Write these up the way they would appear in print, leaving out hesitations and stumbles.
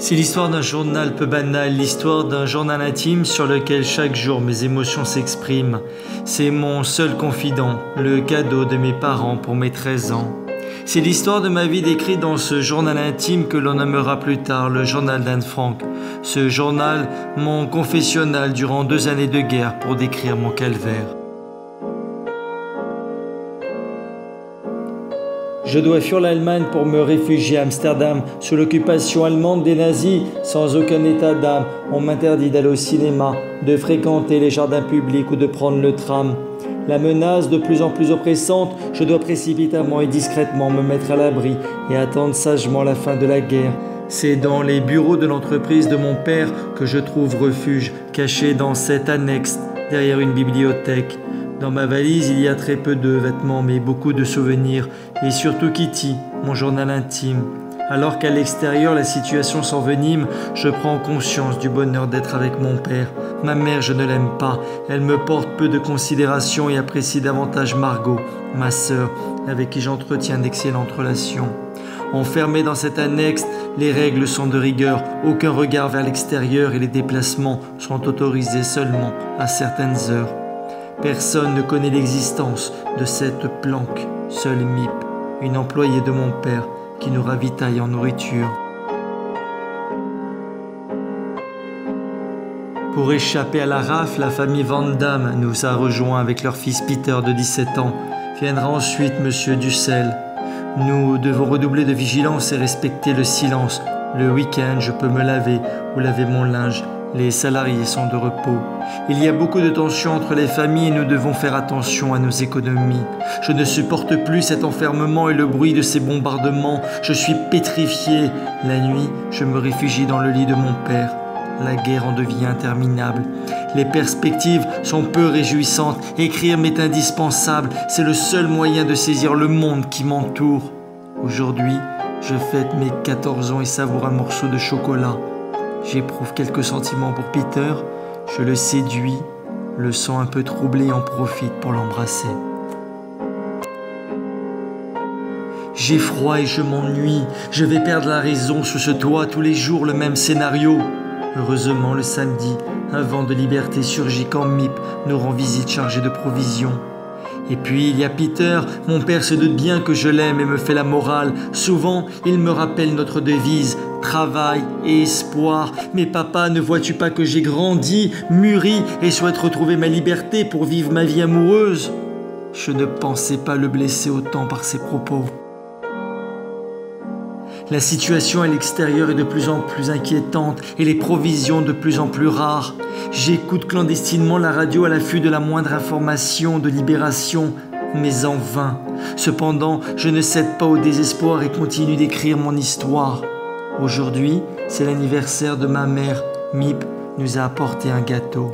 C'est l'histoire d'un journal peu banal, l'histoire d'un journal intime sur lequel chaque jour mes émotions s'expriment. C'est mon seul confident, le cadeau de mes parents pour mes 13 ans. C'est l'histoire de ma vie décrite dans ce journal intime que l'on nommera plus tard le journal d'Anne Frank. Ce journal, mon confessionnal durant 2 années de guerre pour décrire mon calvaire. Je dois fuir l'Allemagne pour me réfugier à Amsterdam sous l'occupation allemande des nazis, sans aucun état d'âme. On m'interdit d'aller au cinéma, de fréquenter les jardins publics ou de prendre le tram. La menace de plus en plus oppressante, je dois précipitamment et discrètement me mettre à l'abri et attendre sagement la fin de la guerre. C'est dans les bureaux de l'entreprise de mon père que je trouve refuge, caché dans cette annexe, derrière une bibliothèque. Dans ma valise, il y a très peu de vêtements, mais beaucoup de souvenirs, et surtout Kitty, mon journal intime. Alors qu'à l'extérieur, la situation s'envenime, je prends conscience du bonheur d'être avec mon père. Ma mère, je ne l'aime pas. Elle me porte peu de considération et apprécie davantage Margot, ma sœur, avec qui j'entretiens d'excellentes relations. Enfermé dans cette annexe, les règles sont de rigueur. Aucun regard vers l'extérieur et les déplacements sont autorisés seulement à certaines heures. Personne ne connaît l'existence de cette planque, seule Mip, une employée de mon père qui nous ravitaille en nourriture. Pour échapper à la rafle, la famille Van Damme nous a rejoints avec leur fils Peter de 17 ans. Viendra ensuite Monsieur Dussel. Nous devons redoubler de vigilance et respecter le silence. Le week-end, je peux me laver ou laver mon linge. Les salariés sont de repos. Il y a beaucoup de tensions entre les familles et nous devons faire attention à nos économies. Je ne supporte plus cet enfermement et le bruit de ces bombardements. Je suis pétrifié. La nuit, je me réfugie dans le lit de mon père. La guerre en devient interminable. Les perspectives sont peu réjouissantes. Écrire m'est indispensable. C'est le seul moyen de saisir le monde qui m'entoure. Aujourd'hui, je fête mes 14 ans et savoure un morceau de chocolat. J'éprouve quelques sentiments pour Peter, je le séduis, le sens un peu troublé et en profite pour l'embrasser. J'ai froid et je m'ennuie, je vais perdre la raison sous ce toit, tous les jours le même scénario. Heureusement le samedi, un vent de liberté surgit quand Mip nous rend visite chargée de provisions. Et puis il y a Peter, mon père se doute bien que je l'aime et me fait la morale. Souvent, il me rappelle notre devise, travail et espoir. Mais papa, ne vois-tu pas que j'ai grandi, mûri et souhaite retrouver ma liberté pour vivre ma vie amoureuse? Je ne pensais pas le blesser autant par ses propos. La situation à l'extérieur est de plus en plus inquiétante et les provisions de plus en plus rares. J'écoute clandestinement la radio à l'affût de la moindre information de libération, mais en vain. Cependant, je ne cède pas au désespoir et continue d'écrire mon histoire. Aujourd'hui, c'est l'anniversaire de ma mère. Mip nous a apporté un gâteau.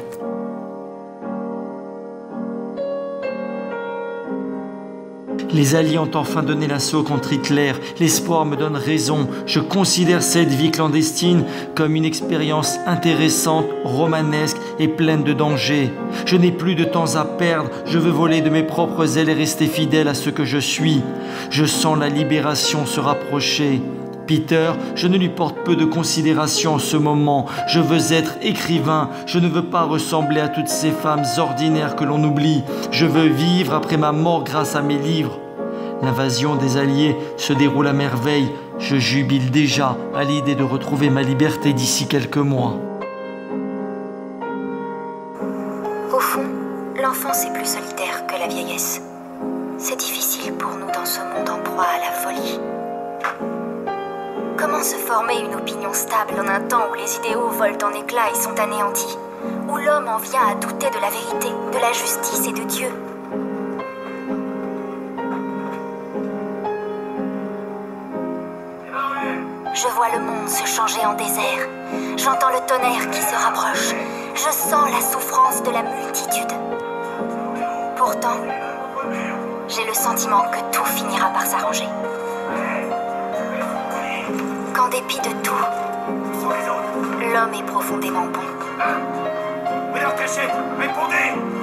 Les Alliés ont enfin donné l'assaut contre Hitler. L'espoir me donne raison. Je considère cette vie clandestine comme une expérience intéressante, romanesque et pleine de dangers. Je n'ai plus de temps à perdre. Je veux voler de mes propres ailes et rester fidèle à ce que je suis. Je sens la libération se rapprocher. Peter, je ne lui porte peu de considération en ce moment. Je veux être écrivain. Je ne veux pas ressembler à toutes ces femmes ordinaires que l'on oublie. Je veux vivre après ma mort grâce à mes livres. L'invasion des Alliés se déroule à merveille. Je jubile déjà à l'idée de retrouver ma liberté d'ici quelques mois. Au fond, l'enfance est plus solitaire que la vieillesse. C'est difficile pour nous dans ce monde en proie à la folie. Comment se former une opinion stable en un temps où les idéaux volent en éclats et sont anéantis, où l'homme en vient à douter de la vérité, de la justice et de Dieu? Je vois le monde se changer en désert. J'entends le tonnerre qui se rapproche. Je sens la souffrance de la multitude. Pourtant, j'ai le sentiment que tout finira par s'arranger. Qu'en dépit de tout, l'homme est profondément bon. Vous leur cachez, répondez!